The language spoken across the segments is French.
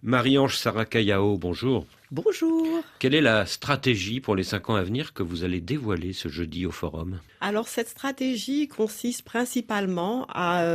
Marie-Ange Sarrakayao, bonjour. Bonjour. Quelle est la stratégie pour les 5 ans à venir que vous allez dévoiler ce jeudi au Forum ? Alors cette stratégie consiste principalement à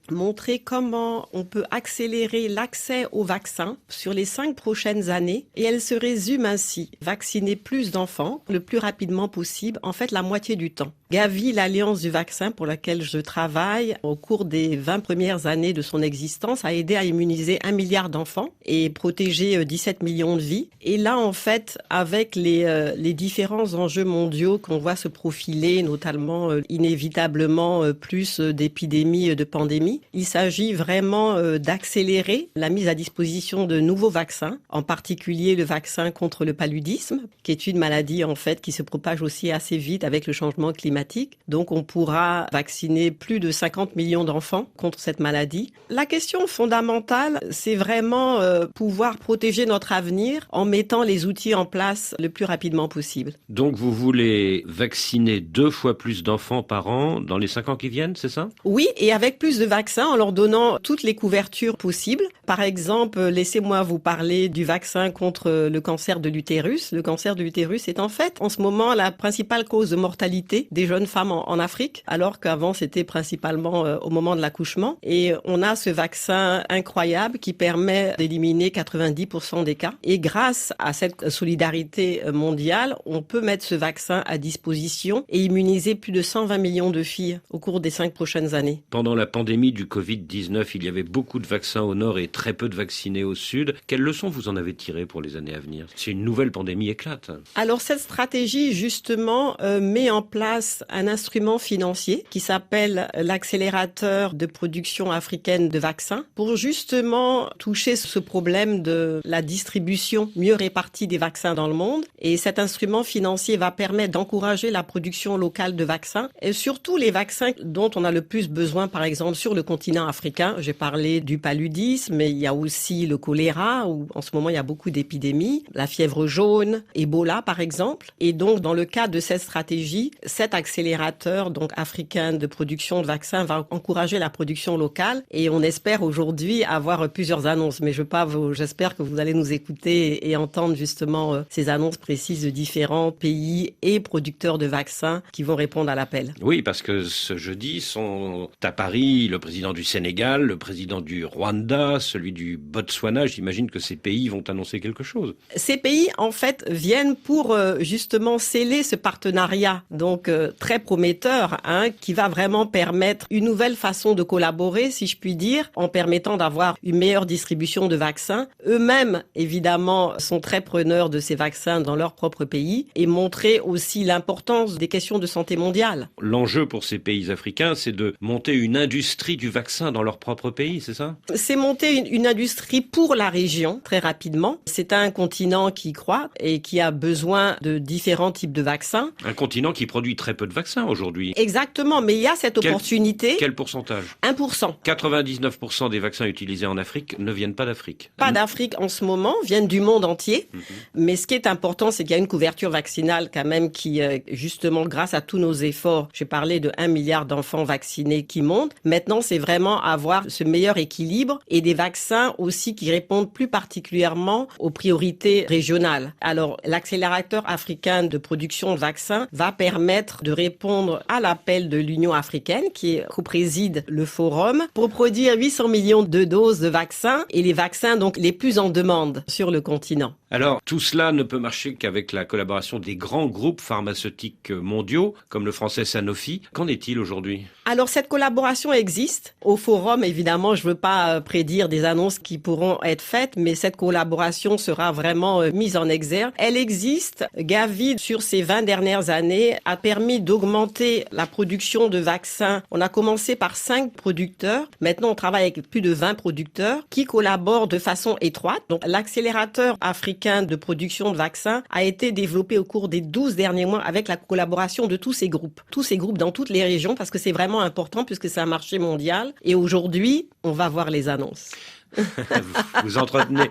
montrer comment on peut accélérer l'accès aux vaccins sur les 5 prochaines années. Et elle se résume ainsi: vacciner plus d'enfants le plus rapidement possible, en fait la moitié du temps. Gavi, l'Alliance du vaccin pour laquelle je travaille, au cours des 20 premières années de son existence, a aidé à immuniser 1 milliard d'enfants et protéger 17 millions de vies. Et là, en fait, avec les différents enjeux mondiaux qu'on voit se profiler, notamment inévitablement plus d'épidémies, de pandémies, il s'agit vraiment d'accélérer la mise à disposition de nouveaux vaccins, en particulier le vaccin contre le paludisme, qui est une maladie en fait qui se propage aussi assez vite avec le changement climatique. Donc on pourra vacciner plus de 50 millions d'enfants contre cette maladie. La question fondamentale, c'est vraiment pouvoir protéger notre avenir en mettant les outils en place le plus rapidement possible. Donc vous voulez vacciner 2 fois plus d'enfants par an dans les 5 ans qui viennent, c'est ça ? Oui, et avec plus de vaccins, en leur donnant toutes les couvertures possibles. Par exemple, laissez-moi vous parler du vaccin contre le cancer de l'utérus. Le cancer de l'utérus est en fait, en ce moment, la principale cause de mortalité des jeunes femmes en Afrique, alors qu'avant, c'était principalement au moment de l'accouchement. Et on a ce vaccin incroyable qui permet d'éliminer 90% des cas. Et grâce à cette solidarité mondiale, on peut mettre ce vaccin à disposition et immuniser plus de 120 millions de filles au cours des 5 prochaines années. Pendant la pandémie du Covid-19, il y avait beaucoup de vaccins au nord et très peu de vaccinés au sud. Quelles leçons vous en avez tirées pour les années à venir ? Si une nouvelle pandémie éclate. Alors cette stratégie, justement, met en place un instrument financier qui s'appelle l'accélérateur de production africaine de vaccins pour justement toucher ce problème de la distribution mieux répartie des vaccins dans le monde. Et cet instrument financier va permettre d'encourager la production locale de vaccins et surtout les vaccins dont on a le plus besoin, par exemple sur le continent africain. J'ai parlé du paludisme, mais il y a aussi le choléra où en ce moment il y a beaucoup d'épidémies, la fièvre jaune, Ebola par exemple. Et donc dans le cadre de cette stratégie, cet accélérateur donc africain de production de vaccins va encourager la production locale et on espère aujourd'hui avoir plusieurs annonces. Mais j'espère que vous allez nous écouter et entendre justement ces annonces précises de différents pays et producteurs de vaccins qui vont répondre à l'appel. Oui, parce que ce jeudi sont à Paris le président du Sénégal, le président du Rwanda, celui du Botswana. J'imagine que ces pays vont annoncer quelque chose. Ces pays, en fait, viennent pour justement sceller ce partenariat, donc très prometteur, qui va vraiment permettre une nouvelle façon de collaborer, si je puis dire, en permettant d'avoir une meilleure distribution de vaccins. Eux-mêmes, évidemment, sont très preneurs de ces vaccins dans leur propre pays et montrer aussi l'importance des questions de santé mondiale. L'enjeu pour ces pays africains, c'est de monter une industrie du vaccin dans leur propre pays, c'est ça ? C'est monter une industrie pour la région, très rapidement. C'est un continent qui croît et qui a besoin de différents types de vaccins. Un continent qui produit très peu de vaccins aujourd'hui. Exactement, mais il y a cette opportunité. Quel pourcentage ? 1%. 99% des vaccins utilisés en Afrique ne viennent pas d'Afrique. Pas d'Afrique en ce moment, viennent du monde entier. Mais ce qui est important, c'est qu'il y a une couverture vaccinale quand même qui, justement, grâce à tous nos efforts, j'ai parlé de 1 milliard d'enfants vaccinés qui montent. Maintenant, c'est vraiment avoir ce meilleur équilibre et des vaccins aussi qui répondent plus particulièrement aux priorités régionales. Alors, l'accélérateur africain de production de vaccins va permettre de répondre à l'appel de l'Union africaine qui co-préside le forum pour produire 800 millions de doses de vaccins et les vaccins donc les plus en demande sur le continent. Alors, tout cela ne peut marcher qu'avec la collaboration des grands groupes pharmaceutiques mondiaux, comme le français Sanofi. Qu'en est-il aujourd'hui ? Alors, cette collaboration existe. Au forum, évidemment, je ne veux pas prédire des annonces qui pourront être faites, mais cette collaboration sera vraiment mise en exergue. Elle existe. Gavi, sur ces 20 dernières années, a permis d'augmenter la production de vaccins. On a commencé par 5 producteurs. Maintenant, on travaille avec plus de 20 producteurs qui collaborent de façon étroite. Donc, l'accélérateur africain de production de vaccins a été développé au cours des 12 derniers mois avec la collaboration de tous ces groupes dans toutes les régions parce que c'est vraiment important puisque c'est un marché mondial et aujourd'hui, on va voir les annonces. Vous entretenez,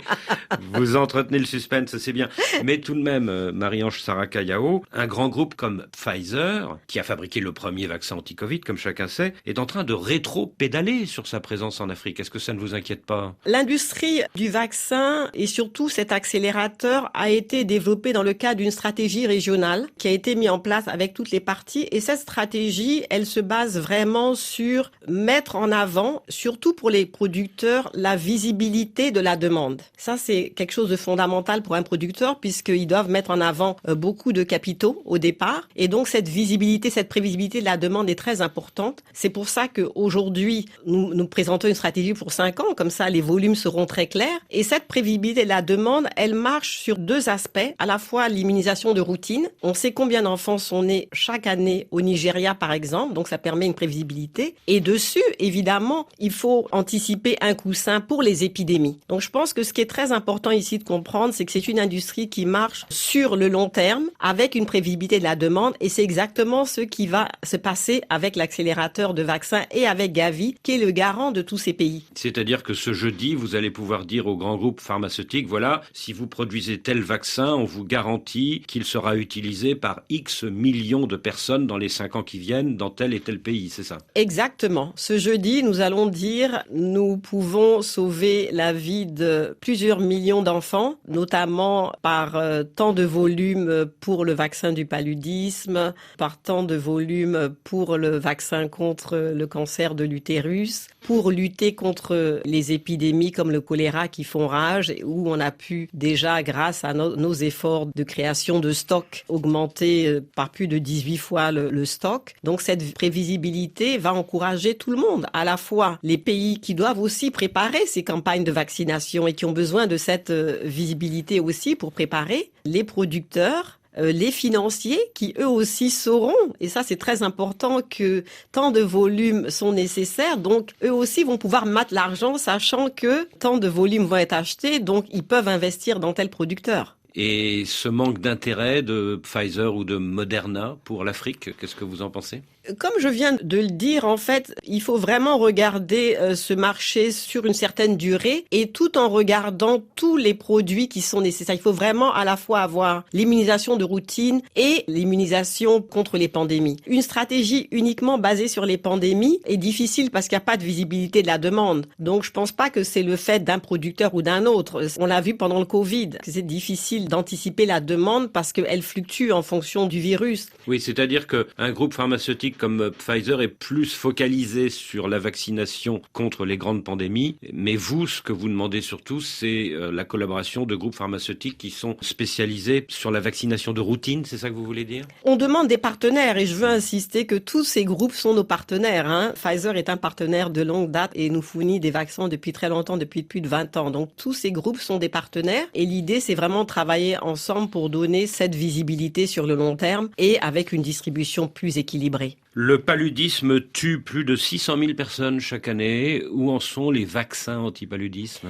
vous entretenez le suspense, c'est bien. Mais tout de même, Marie-Ange Saraka-Yao, un grand groupe comme Pfizer, qui a fabriqué le premier vaccin anti-Covid, comme chacun sait, est en train de rétro-pédaler sur sa présence en Afrique. Est-ce que ça ne vous inquiète pas? L'industrie du vaccin et surtout cet accélérateur a été développé dans le cadre d'une stratégie régionale qui a été mise en place avec toutes les parties. Et cette stratégie, elle se base vraiment sur mettre en avant, surtout pour les producteurs, la visibilité de la demande. Ça, c'est quelque chose de fondamental pour un producteur puisqu'ils doivent mettre en avant beaucoup de capitaux au départ. Et donc, cette visibilité, cette prévisibilité de la demande est très importante. C'est pour ça qu'aujourd'hui, nous présentons une stratégie pour 5 ans. Comme ça, les volumes seront très clairs. Et cette prévisibilité de la demande, elle marche sur 2 aspects. À la fois l'immunisation de routine. On sait combien d'enfants sont nés chaque année au Nigeria, par exemple. Donc, ça permet une prévisibilité. Et dessus, évidemment, il faut anticiper un coussin pour les épidémies. Donc, je pense que ce qui est très important ici de comprendre, c'est que c'est une industrie qui marche sur le long terme avec une prévisibilité de la demande. Et c'est exactement ce qui va se passer avec l'accélérateur de vaccins et avec Gavi, qui est le garant de tous ces pays. C'est-à-dire que ce jeudi, vous allez pouvoir dire aux grands groupes pharmaceutiques, voilà, si vous produisez tel vaccin, on vous garantit qu'il sera utilisé par X millions de personnes dans les 5 ans qui viennent dans tel et tel pays, c'est ça? Exactement. Ce jeudi, nous allons dire, nous pouvons sauver la vie de plusieurs millions d'enfants, notamment par tant de volume pour le vaccin du paludisme, par tant de volume pour le vaccin contre le cancer de l'utérus, pour lutter contre les épidémies comme le choléra qui font rage, où on a pu déjà, grâce à nos efforts de création de stock, augmenter par plus de 18 fois le stock. Donc cette prévisibilité va encourager tout le monde, à la fois les pays qui doivent aussi préparer ces campagnes de vaccination et qui ont besoin de cette visibilité aussi pour préparer, les producteurs, les financiers qui eux aussi sauront, et ça c'est très important, que tant de volumes sont nécessaires, donc eux aussi vont pouvoir mettre l'argent sachant que tant de volumes vont être achetés, donc ils peuvent investir dans tel producteur. Et ce manque d'intérêt de Pfizer ou de Moderna pour l'Afrique, qu'est-ce que vous en pensez ? Comme je viens de le dire, en fait, il faut vraiment regarder ce marché sur une certaine durée et tout en regardant tous les produits qui sont nécessaires. Il faut vraiment à la fois avoir l'immunisation de routine et l'immunisation contre les pandémies. Une stratégie uniquement basée sur les pandémies est difficile parce qu'il n'y a pas de visibilité de la demande. Donc, je pense pas que c'est le fait d'un producteur ou d'un autre. On l'a vu pendant le Covid, que c'est difficile d'anticiper la demande parce qu'elle fluctue en fonction du virus. Oui, c'est-à-dire qu'un groupe pharmaceutique comme Pfizer est plus focalisé sur la vaccination contre les grandes pandémies. Mais vous, ce que vous demandez surtout, c'est la collaboration de groupes pharmaceutiques qui sont spécialisés sur la vaccination de routine, c'est ça que vous voulez dire ? On demande des partenaires et je veux insister que tous ces groupes sont nos partenaires. Pfizer est un partenaire de longue date et nous fournit des vaccins depuis très longtemps, depuis plus de 20 ans. Donc tous ces groupes sont des partenaires et l'idée, c'est vraiment de travailler ensemble pour donner cette visibilité sur le long terme et avec une distribution plus équilibrée. Le paludisme tue plus de 600 000 personnes chaque année. Où en sont les vaccins anti-paludisme ?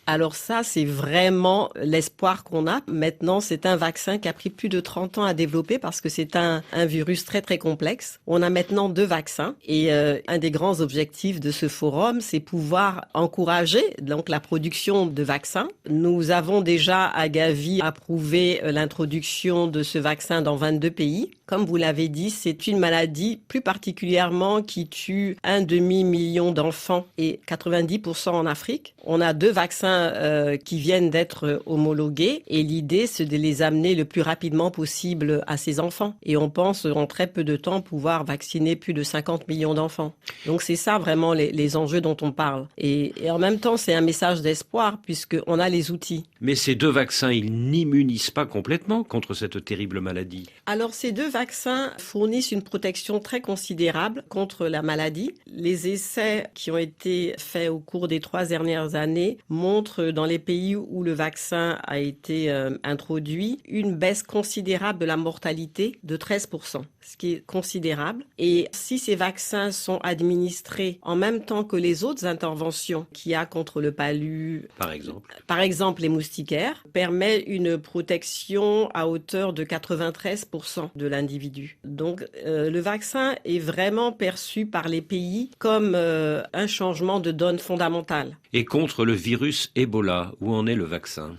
Alors ça, c'est vraiment l'espoir qu'on a. Maintenant, c'est un vaccin qui a pris plus de 30 ans à développer parce que c'est un virus très très complexe. On a maintenant 2 vaccins et un des grands objectifs de ce forum, c'est pouvoir encourager donc la production de vaccins. Nous avons déjà à Gavi approuvé l'introduction de ce vaccin dans 22 pays. Comme vous l'avez dit, c'est une maladie plus particulièrement qui tue 1,5 million d'enfants et 90% en Afrique. On a 2 vaccins qui viennent d'être homologués et l'idée c'est de les amener le plus rapidement possible à ces enfants. Et on pense en très peu de temps pouvoir vacciner plus de 50 millions d'enfants. Donc c'est ça vraiment les enjeux dont on parle. Et en même temps c'est un message d'espoir puisqu'on a les outils. Mais ces 2 vaccins, ils n'immunisent pas complètement contre cette terrible maladie. Alors ces 2 vaccins fournissent une protection très considérable contre la maladie. Les essais qui ont été faits au cours des 3 dernières années montrent dans les pays où le vaccin a été introduit une baisse considérable de la mortalité de 13%, ce qui est considérable. Et si ces vaccins sont administrés en même temps que les autres interventions qu'il y a contre le palu, par exemple les moustiquaires, permet une protection à hauteur de 93% de l'individu. individus. Donc le vaccin est vraiment perçu par les pays comme un changement de donne fondamentale. Et contre le virus Ebola, où en est le vaccin ?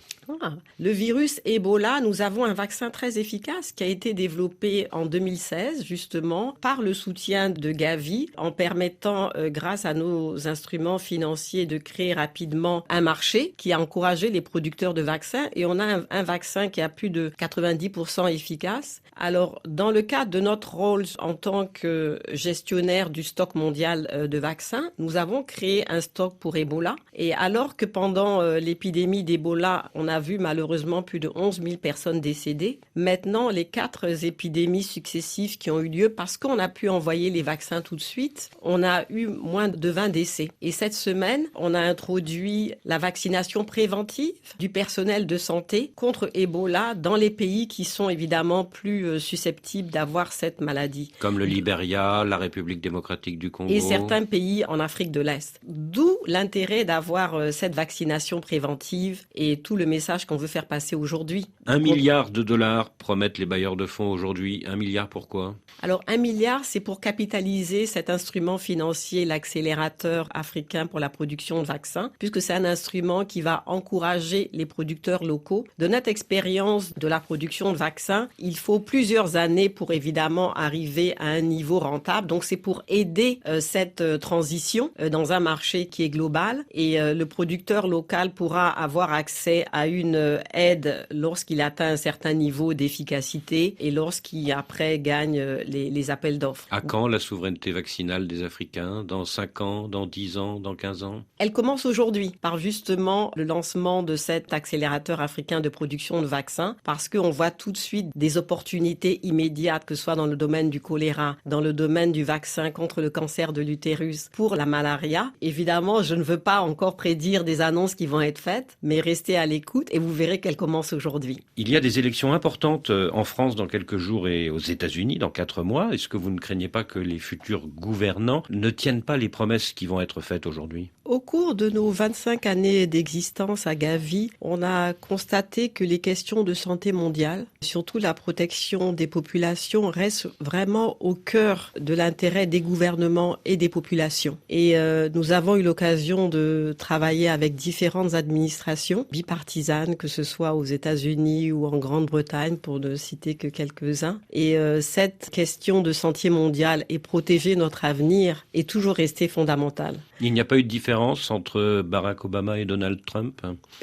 Le virus Ebola, nous avons un vaccin très efficace qui a été développé en 2016, justement, par le soutien de Gavi, en permettant, grâce à nos instruments financiers, de créer rapidement un marché qui a encouragé les producteurs de vaccins. Et on a un vaccin qui a plus de 90% efficace. Alors, dans le cadre de notre rôle en tant que gestionnaire du stock mondial de vaccins, nous avons créé un stock pour Ebola. Et alors que pendant l'épidémie d'Ebola, on a vu malheureusement plus de 11 000 personnes décédées. Maintenant, les 4 épidémies successives qui ont eu lieu, parce qu'on a pu envoyer les vaccins tout de suite, on a eu moins de 20 décès. Et cette semaine, on a introduit la vaccination préventive du personnel de santé contre Ebola dans les pays qui sont évidemment plus susceptibles d'avoir cette maladie. Comme le Libéria, la République démocratique du Congo. Et certains pays en Afrique de l'Est. D'où l'intérêt d'avoir cette vaccination préventive et tout le message qu'on veut faire passer aujourd'hui. 1 milliard de dollars promettent les bailleurs de fonds aujourd'hui. 1 milliard pourquoi ? Alors 1 milliard, c'est pour capitaliser cet instrument financier, l'accélérateur africain pour la production de vaccins, puisque c'est un instrument qui va encourager les producteurs locaux. De notre expérience de la production de vaccins, il faut plusieurs années pour évidemment arriver à un niveau rentable. Donc c'est pour aider cette transition dans un marché qui est global, et le producteur local pourra avoir accès à une aide lorsqu'il atteint un certain niveau d'efficacité et lorsqu'il après gagne les appels d'offres. À quand la souveraineté vaccinale des Africains ? Dans 5 ans, dans 10 ans, dans 15 ans ? Elle commence aujourd'hui par justement le lancement de cet accélérateur africain de production de vaccins, parce qu'on voit tout de suite des opportunités immédiates, que ce soit dans le domaine du choléra, dans le domaine du vaccin contre le cancer de l'utérus, pour la malaria. Évidemment, je ne veux pas encore prédire des annonces qui vont être faites, mais restez à l'écoute et vous verrez qu'elle commence aujourd'hui. Il y a des élections importantes en France dans quelques jours et aux États-Unis dans 4 mois. Est-ce que vous ne craignez pas que les futurs gouvernants ne tiennent pas les promesses qui vont être faites aujourd'hui ? Au cours de nos 25 années d'existence à Gavi, on a constaté que les questions de santé mondiale, surtout la protection des populations, restent vraiment au cœur de l'intérêt des gouvernements et des populations. Et nous avons eu l'occasion de travailler avec différentes administrations bipartisanes, que ce soit aux États-Unis ou en Grande-Bretagne, pour ne citer que quelques-uns. Et cette question de santé mondiale et protéger notre avenir est toujours restée fondamentale. Il n'y a pas eu de différence entre Barack Obama et Donald Trump ?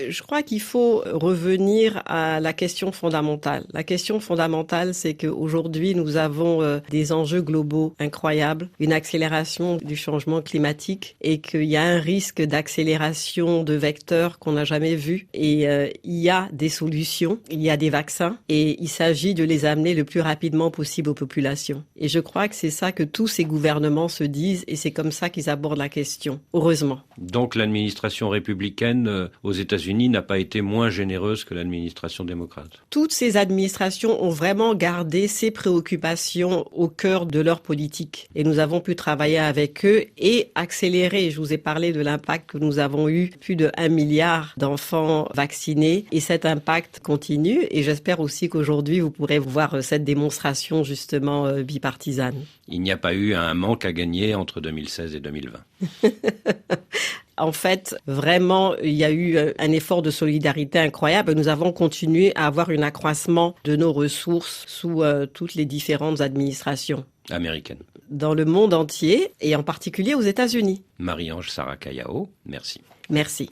Je crois qu'il faut revenir à la question fondamentale. La question fondamentale, c'est qu'aujourd'hui, nous avons des enjeux globaux incroyables, une accélération du changement climatique, et qu'il y a un risque d'accélération de vecteurs qu'on n'a jamais vu. Et il y a des solutions, il y a des vaccins, et il s'agit de les amener le plus rapidement possible aux populations. Et je crois que c'est ça que tous ces gouvernements se disent, et c'est comme ça qu'ils abordent la question. Heureusement. Donc l'administration républicaine aux États-Unis n'a pas été moins généreuse que l'administration démocrate. Toutes ces administrations ont vraiment gardé ces préoccupations au cœur de leur politique. Et nous avons pu travailler avec eux et accélérer. Je vous ai parlé de l'impact que nous avons eu, plus de 1 milliard d'enfants vaccinés. Et cet impact continue. Et j'espère aussi qu'aujourd'hui, vous pourrez voir cette démonstration justement bipartisane. Il n'y a pas eu un manque à gagner entre 2016 et 2020. En fait, vraiment, il y a eu un effort de solidarité incroyable. Nous avons continué à avoir un accroissement de nos ressources sous toutes les différentes administrations Américaines. Dans le monde entier et en particulier aux États-Unis. Marie-Ange Sarah Kayao, merci. Merci.